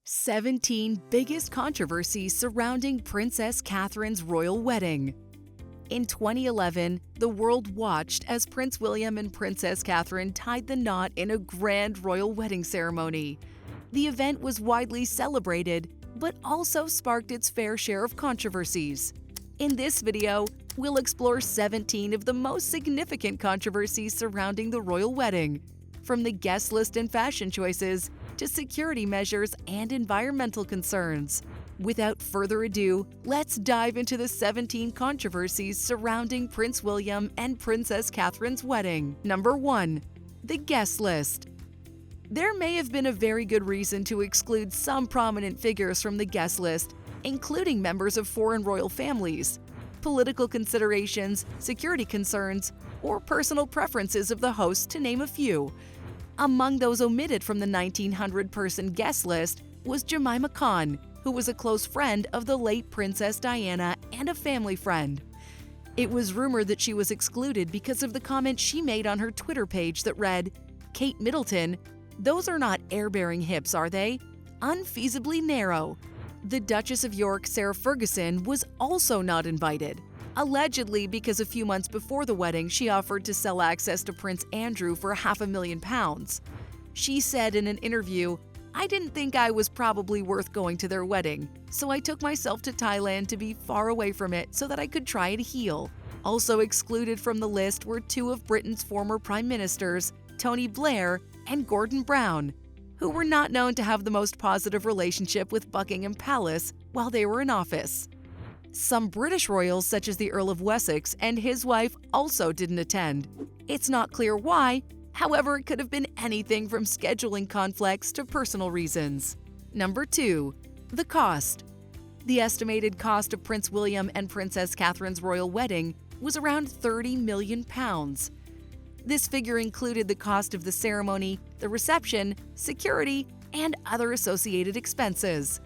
17 biggest controversies surrounding Princess Catherine's royal wedding. In 2011, the world watched as Prince William and Princess Catherine tied the knot in a grand royal wedding ceremony. The event was widely celebrated, but also sparked its fair share of controversies. In this video, we'll explore 17 of the most significant controversies surrounding the royal wedding, from the guest list and fashion choices to security measures and environmental concerns. Without further ado, let's dive into the 17 controversies surrounding Prince William and Princess Catherine's wedding. Number 1. The guest list. There may have been a very good reason to exclude some prominent figures from the guest list, including members of foreign royal families, political considerations, security concerns, or personal preferences of the host, to name a few. Among those omitted from the 1,900-person guest list was Jemima Khan, who was a close friend of the late Princess Diana and a family friend. It was rumored that she was excluded because of the comment she made on her Twitter page that read, "Kate Middleton, those are not air-bearing hips, are they? Unfeasibly narrow." The Duchess of York, Sarah Ferguson, was also not invited, allegedly because a few months before the wedding she offered to sell access to Prince Andrew for £500,000. She said in an interview, "I didn't think I was probably worth going to their wedding, so I took myself to Thailand to be far away from it so that I could try and heal." Also excluded from the list were two of Britain's former prime ministers, Tony Blair and Gordon Brown, who were not known to have the most positive relationship with Buckingham Palace while they were in office. Some British royals, such as the Earl of Wessex and his wife, also didn't attend. It's not clear why, however, it could have been anything from scheduling conflicts to personal reasons. Number 2. The cost. The estimated cost of Prince William and Princess Catherine's royal wedding was around £30 million. This figure included the cost of the ceremony, the reception, security, and other associated expenses.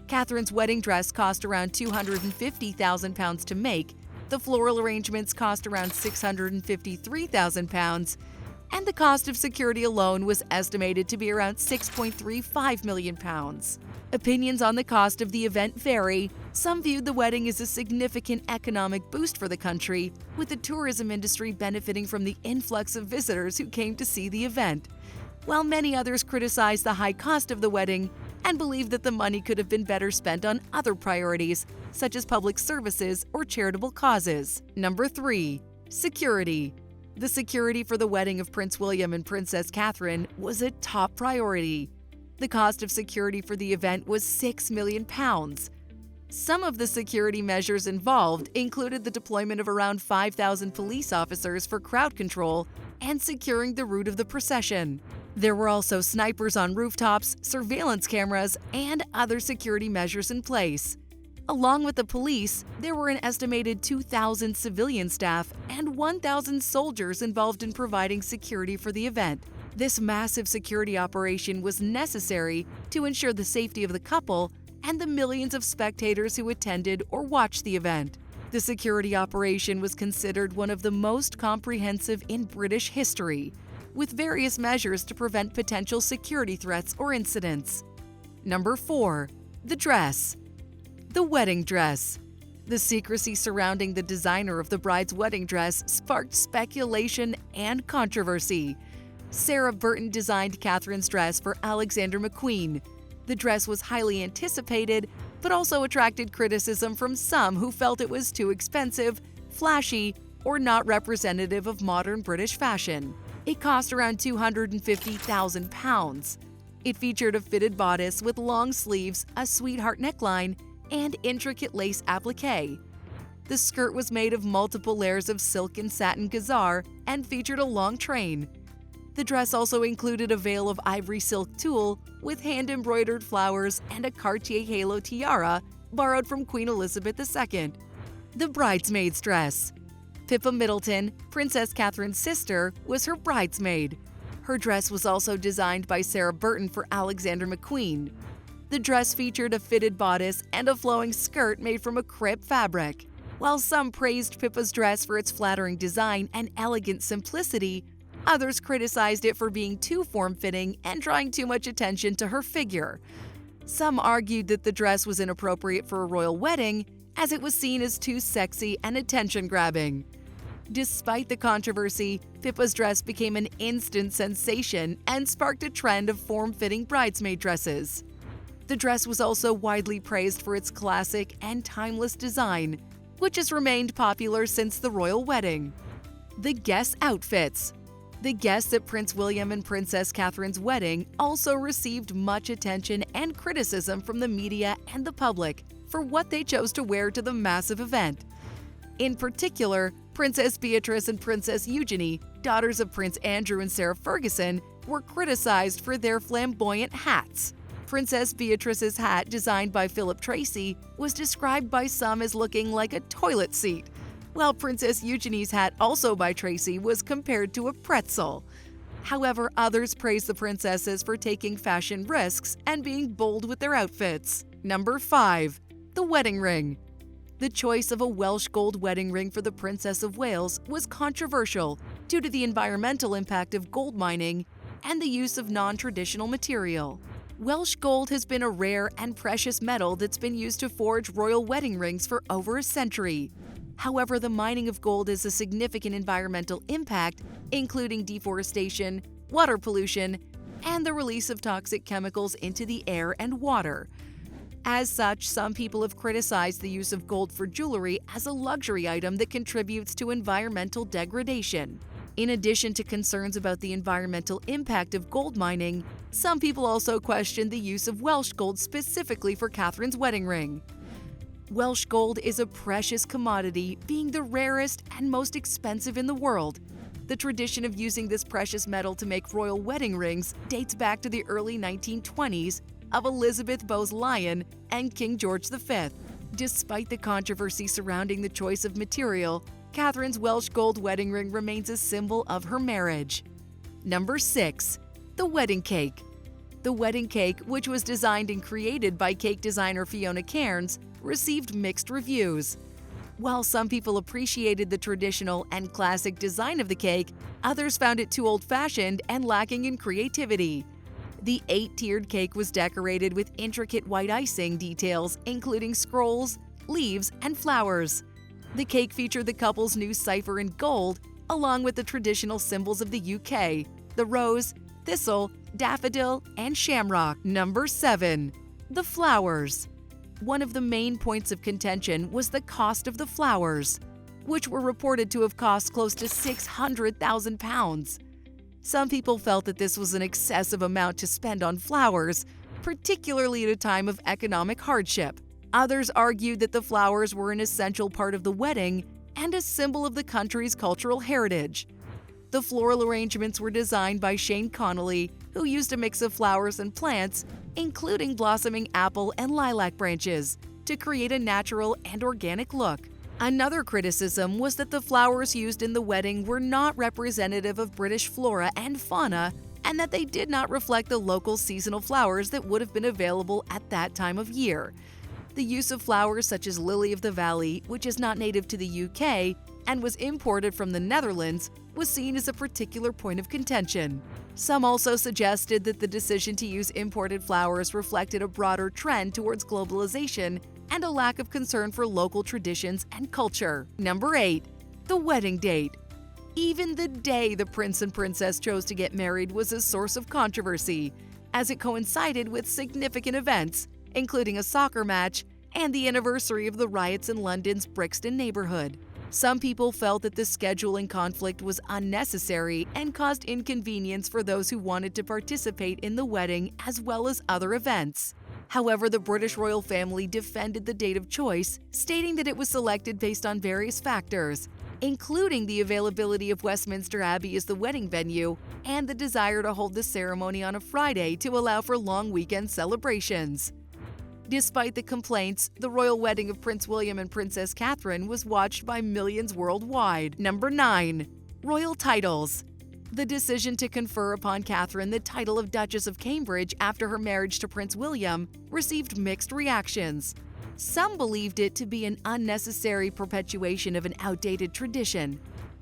Catherine's wedding dress cost around £250,000 to make, the floral arrangements cost around £653,000, and the cost of security alone was estimated to be around £6.35 million. Opinions on the cost of the event vary. Some viewed the wedding as a significant economic boost for the country, with the tourism industry benefiting from the influx of visitors who came to see the event, while many others criticized the high cost of the wedding and believed that the money could have been better spent on other priorities, such as public services or charitable causes. Number 3. Security. The security for the wedding of Prince William and Princess Catherine was a top priority. The cost of security for the event was £6 million. Some of the security measures involved included the deployment of around 5,000 police officers for crowd control and securing the route of the procession. There were also snipers on rooftops, surveillance cameras, and other security measures in place. Along with the police, there were an estimated 2,000 civilian staff and 1,000 soldiers involved in providing security for the event. This massive security operation was necessary to ensure the safety of the couple and the millions of spectators who attended or watched the event. The security operation was considered one of the most comprehensive in British history, with various measures to prevent potential security threats or incidents. Number 4. The dress. The wedding dress. The secrecy surrounding the designer of the bride's wedding dress sparked speculation and controversy. Sarah Burton designed Catherine's dress for Alexander McQueen. The dress was highly anticipated, but also attracted criticism from some who felt it was too expensive, flashy, or not representative of modern British fashion. It cost around £250,000. It featured a fitted bodice with long sleeves, a sweetheart neckline, and intricate lace applique. The skirt was made of multiple layers of silk and satin gazar and featured a long train. The dress also included a veil of ivory silk tulle with hand-embroidered flowers and a Cartier halo tiara borrowed from Queen Elizabeth II. The bridesmaid's dress. Pippa Middleton, Princess Catherine's sister, was her bridesmaid. Her dress was also designed by Sarah Burton for Alexander McQueen. The dress featured a fitted bodice and a flowing skirt made from a crepe fabric. While some praised Pippa's dress for its flattering design and elegant simplicity, others criticized it for being too form-fitting and drawing too much attention to her figure. Some argued that the dress was inappropriate for a royal wedding, as it was seen as too sexy and attention-grabbing. Despite the controversy, Pippa's dress became an instant sensation and sparked a trend of form-fitting bridesmaid dresses. The dress was also widely praised for its classic and timeless design, which has remained popular since the royal wedding. The guest outfits. The guests at Prince William and Princess Catherine's wedding also received much attention and criticism from the media and the public for what they chose to wear to the massive event. In particular, Princess Beatrice and Princess Eugenie, daughters of Prince Andrew and Sarah Ferguson, were criticized for their flamboyant hats. Princess Beatrice's hat, designed by Philip Tracy, was described by some as looking like a toilet seat, while Princess Eugenie's hat, also by Tracy, was compared to a pretzel. However, others praised the princesses for taking fashion risks and being bold with their outfits. Number 5. The wedding ring. The choice of a Welsh gold wedding ring for the Princess of Wales was controversial due to the environmental impact of gold mining and the use of non-traditional material. Welsh gold has been a rare and precious metal that's been used to forge royal wedding rings for over a century. However, the mining of gold has a significant environmental impact, including deforestation, water pollution, and the release of toxic chemicals into the air and water. As such, some people have criticized the use of gold for jewelry as a luxury item that contributes to environmental degradation. In addition to concerns about the environmental impact of gold mining, some people also questioned the use of Welsh gold specifically for Catherine's wedding ring. Welsh gold is a precious commodity, being the rarest and most expensive in the world. The tradition of using this precious metal to make royal wedding rings dates back to the early 1920s of Elizabeth Bowes-Lyon and King George V. Despite the controversy surrounding the choice of material, Catherine's Welsh gold wedding ring remains a symbol of her marriage. Number 6. The wedding cake. The wedding cake, which was designed and created by cake designer Fiona Cairns, received mixed reviews. While some people appreciated the traditional and classic design of the cake, others found it too old-fashioned and lacking in creativity. The 8-tiered cake was decorated with intricate white icing details, including scrolls, leaves, and flowers. The cake featured the couple's new cipher in gold, along with the traditional symbols of the UK: the rose, thistle, daffodil, and shamrock. Number 7. The flowers. One of the main points of contention was the cost of the flowers, which were reported to have cost close to £600,000. Some people felt that this was an excessive amount to spend on flowers, particularly at a time of economic hardship. Others argued that the flowers were an essential part of the wedding and a symbol of the country's cultural heritage. The floral arrangements were designed by Shane Connolly, who used a mix of flowers and plants, including blossoming apple and lilac branches, to create a natural and organic look. Another criticism was that the flowers used in the wedding were not representative of British flora and fauna, and that they did not reflect the local seasonal flowers that would have been available at that time of year. The use of flowers such as lily of the valley, which is not native to the UK and was imported from the Netherlands, was seen as a particular point of contention. Some also suggested that the decision to use imported flowers reflected a broader trend towards globalization and a lack of concern for local traditions and culture. Number 8. The wedding date. Even the day the prince and princess chose to get married was a source of controversy, as it coincided with significant events, including a soccer match and the anniversary of the riots in London's Brixton neighborhood. Some people felt that the scheduling conflict was unnecessary and caused inconvenience for those who wanted to participate in the wedding as well as other events. However, the British royal family defended the date of choice, stating that it was selected based on various factors, including the availability of Westminster Abbey as the wedding venue and the desire to hold the ceremony on a Friday to allow for long weekend celebrations. Despite the complaints, the royal wedding of Prince William and Princess Catherine was watched by millions worldwide. Number 9. Royal titles. The decision to confer upon Catherine the title of Duchess of Cambridge after her marriage to Prince William received mixed reactions. Some believed it to be an unnecessary perpetuation of an outdated tradition.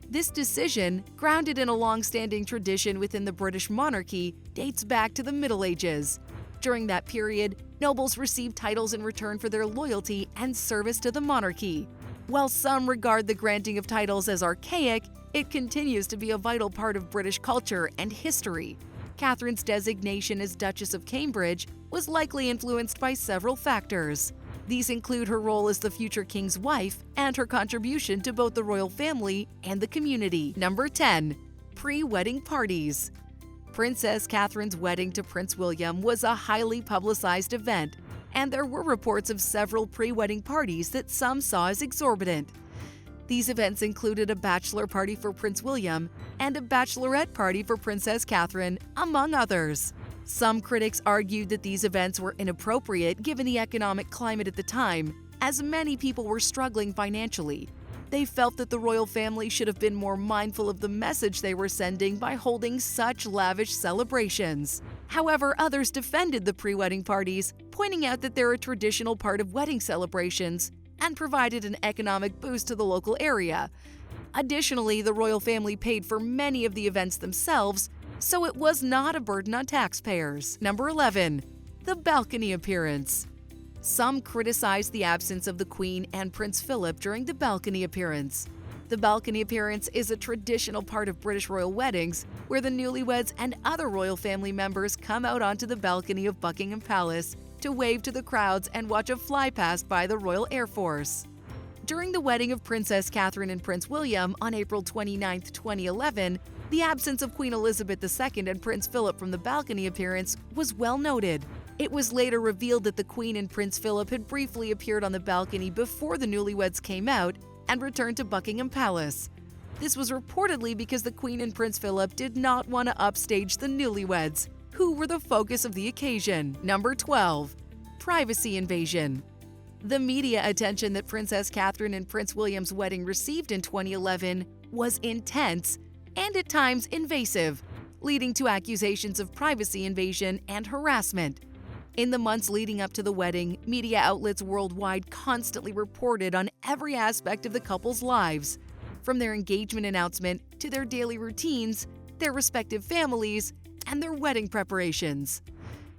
This decision, grounded in a long-standing tradition within the British monarchy, dates back to the Middle Ages. During that period, Nobles received titles in return for their loyalty and service to the monarchy. While some regard the granting of titles as archaic, it continues to be a vital part of British culture and history. Catherine's designation as Duchess of Cambridge was likely influenced by several factors. These include her role as the future king's wife and her contribution to both the royal family and the community. Number 10. Pre-wedding parties. Princess Catherine's wedding to Prince William was a highly publicized event, and there were reports of several pre-wedding parties that some saw as exorbitant. These events included a bachelor party for Prince William and a bachelorette party for Princess Catherine, among others. Some critics argued that these events were inappropriate given the economic climate at the time, as many people were struggling financially. They felt that the royal family should have been more mindful of the message they were sending by holding such lavish celebrations. However, others defended the pre-wedding parties, pointing out that they're a traditional part of wedding celebrations and provided an economic boost to the local area. Additionally, the royal family paid for many of the events themselves, so it was not a burden on taxpayers. Number 11. The balcony appearance. Some criticized the absence of the Queen and Prince Philip during the balcony appearance. The balcony appearance is a traditional part of British royal weddings, where the newlyweds and other royal family members come out onto the balcony of Buckingham Palace to wave to the crowds and watch a flypast by the Royal Air Force. During the wedding of Princess Catherine and Prince William on April 29, 2011, the absence of Queen Elizabeth II and Prince Philip from the balcony appearance was well noted. It was later revealed that the Queen and Prince Philip had briefly appeared on the balcony before the newlyweds came out and returned to Buckingham Palace. This was reportedly because the Queen and Prince Philip did not want to upstage the newlyweds, who were the focus of the occasion. Number 12. Privacy invasion. The media attention that Princess Catherine and Prince William's wedding received in 2011 was intense and at times invasive, leading to accusations of privacy invasion and harassment. In the months leading up to the wedding, media outlets worldwide constantly reported on every aspect of the couple's lives, from their engagement announcement to their daily routines, their respective families, and their wedding preparations.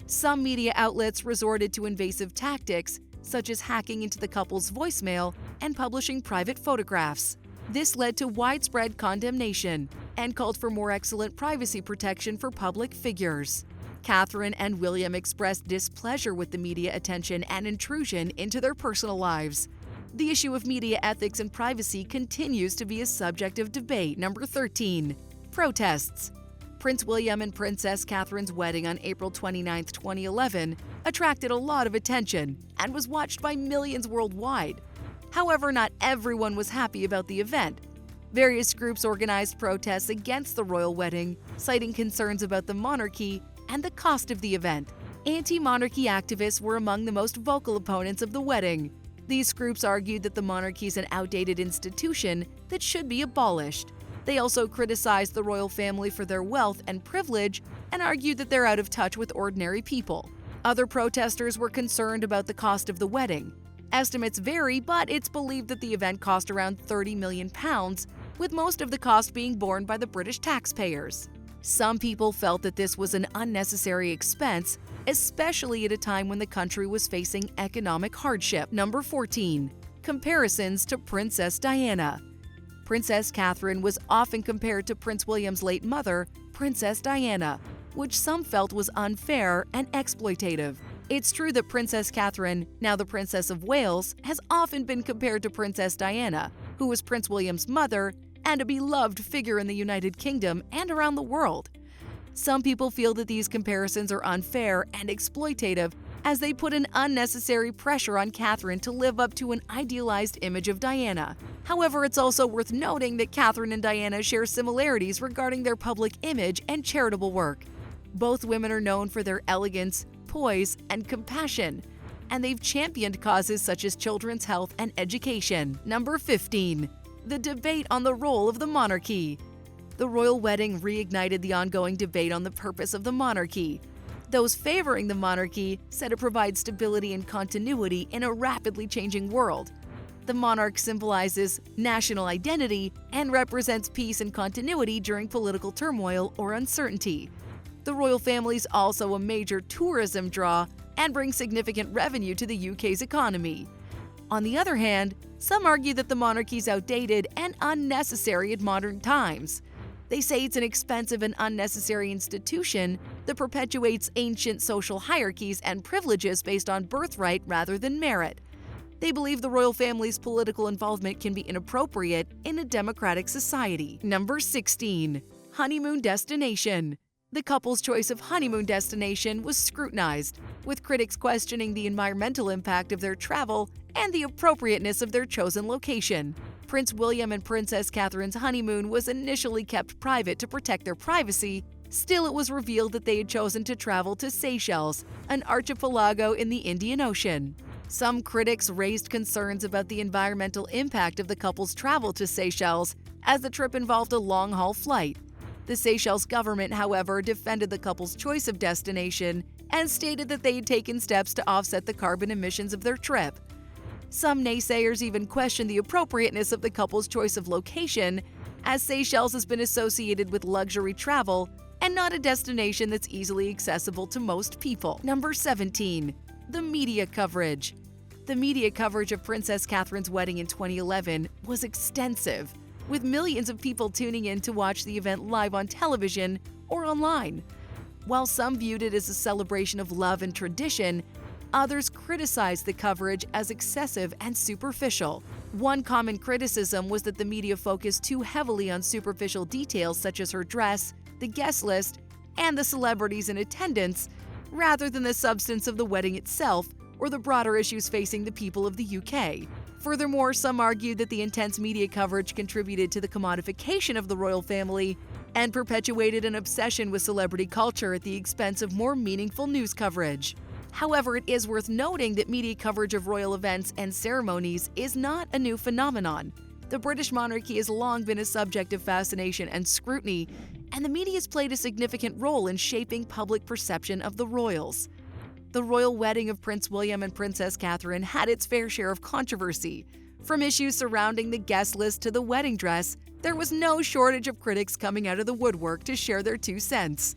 Some media outlets resorted to invasive tactics, such as hacking into the couple's voicemail and publishing private photographs. This led to widespread condemnation and called for more excellent privacy protection for public figures. Catherine and William expressed displeasure with the media attention and intrusion into their personal lives. The issue of media ethics and privacy continues to be a subject of debate. Number 13. Protests. Prince William and Princess Catherine's wedding on April 29, 2011, attracted a lot of attention and was watched by millions worldwide. However, not everyone was happy about the event. Various groups organized protests against the royal wedding, citing concerns about the monarchy and the cost of the event. Anti-monarchy activists were among the most vocal opponents of the wedding. These groups argued that the monarchy is an outdated institution that should be abolished. They also criticized the royal family for their wealth and privilege and argued that they're out of touch with ordinary people. Other protesters were concerned about the cost of the wedding. Estimates vary, but it's believed that the event cost around £30 million, with most of the cost being borne by the British taxpayers. Some people felt that this was an unnecessary expense, especially at a time when the country was facing economic hardship. Number 14. Comparisons to Princess Diana. Princess Catherine was often compared to Prince William's late mother, Princess Diana, which some felt was unfair and exploitative. It's true that Princess Catherine, now the Princess of Wales, has often been compared to Princess Diana, who was Prince William's mother and a beloved figure in the United Kingdom and around the world. Some people feel that these comparisons are unfair and exploitative, as they put an unnecessary pressure on Catherine to live up to an idealized image of Diana. However, it's also worth noting that Catherine and Diana share similarities regarding their public image and charitable work. Both women are known for their elegance, poise, and compassion, and they've championed causes such as children's health and education. Number 15. The debate on the role of the monarchy. The royal wedding reignited the ongoing debate on the purpose of the monarchy. Those favoring the monarchy said it provides stability and continuity in a rapidly changing world. The monarch symbolizes national identity and represents peace and continuity during political turmoil or uncertainty. The royal family is also a major tourism draw, and bring significant revenue to the UK's economy. On the other hand, some argue that the monarchy is outdated and unnecessary at modern times. They say it's an expensive and unnecessary institution that perpetuates ancient social hierarchies and privileges based on birthright rather than merit. They believe the royal family's political involvement can be inappropriate in a democratic society. Number 16. Honeymoon destination. The couple's choice of honeymoon destination was scrutinized, with critics questioning the environmental impact of their travel and the appropriateness of their chosen location. Prince William and Princess Catherine's honeymoon was initially kept private to protect their privacy. Still, it was revealed that they had chosen to travel to Seychelles, an archipelago in the Indian Ocean. Some critics raised concerns about the environmental impact of the couple's travel to Seychelles, as the trip involved a long-haul flight. The Seychelles government, however, defended the couple's choice of destination and stated that they had taken steps to offset the carbon emissions of their trip. Some naysayers even questioned the appropriateness of the couple's choice of location, as Seychelles has been associated with luxury travel and not a destination that's easily accessible to most people. Number 17. The media coverage. The media coverage of Princess Catherine's wedding in 2011 was extensive, with millions of people tuning in to watch the event live on television or online. While some viewed it as a celebration of love and tradition, others criticized the coverage as excessive and superficial. One common criticism was that the media focused too heavily on superficial details such as her dress, the guest list, and the celebrities in attendance, rather than the substance of the wedding itself or the broader issues facing the people of the UK. Furthermore, some argued that the intense media coverage contributed to the commodification of the royal family and perpetuated an obsession with celebrity culture at the expense of more meaningful news coverage. However, it is worth noting that media coverage of royal events and ceremonies is not a new phenomenon. The British monarchy has long been a subject of fascination and scrutiny, and the media has played a significant role in shaping public perception of the royals. The royal wedding of Prince William and Princess Catherine had its fair share of controversy. From issues surrounding the guest list to the wedding dress, there was no shortage of critics coming out of the woodwork to share their 2 cents.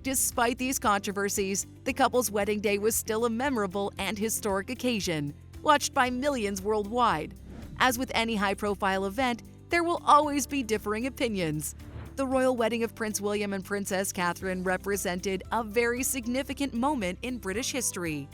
Despite these controversies, the couple's wedding day was still a memorable and historic occasion, watched by millions worldwide. As with any high-profile event, there will always be differing opinions. The royal wedding of Prince William and Princess Catherine represented a very significant moment in British history.